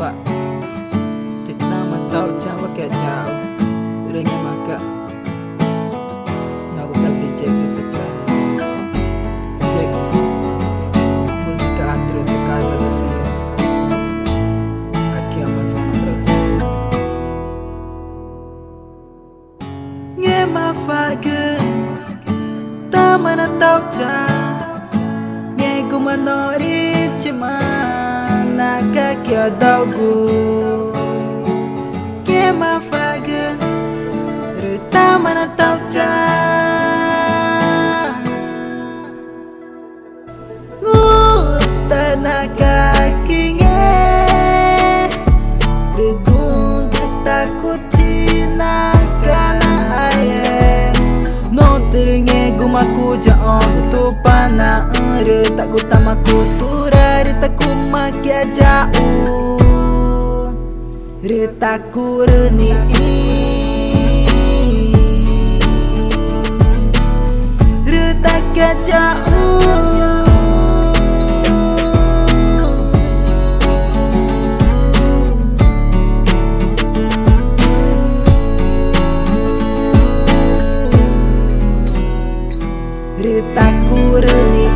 Pak Kita tahu jauh ke jauh Renya maka Nagu tak vijay kecuali Jax Musika antro se casa do Senhor Aqui é Amazonas Brasil Nghe ma faga Ta mana tahu jauh Nghe kumanori cuma Kaya daugu Ke mafaga Rita mana tau ca Tanah kaki nge Regung kita kucina kana aye No teringe gumaku jaong Ketupana Rita kutama kutura Rita kumakia jauh Rita kurni Rita kia jauh Rita kurni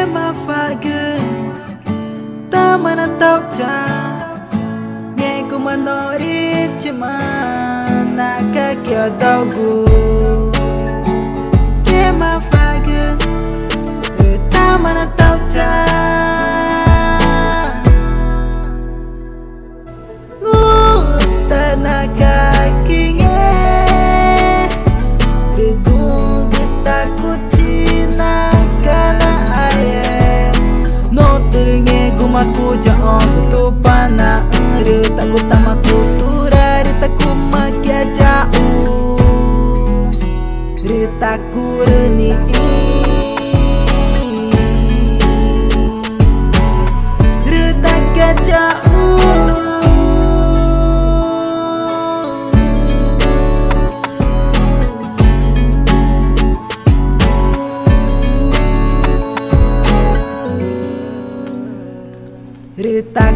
Mafaga Ta mana tau ca Nghe kumanori cuma Naka kia daugu Ke mafaga Ta mana tau ca Tanah kaki nge Regung kita kucina kana aye No teringe gumaku jaong Ketupana Rita kutama kutura Rita kumakia jauh Rita kurni Rita kia jauh Rita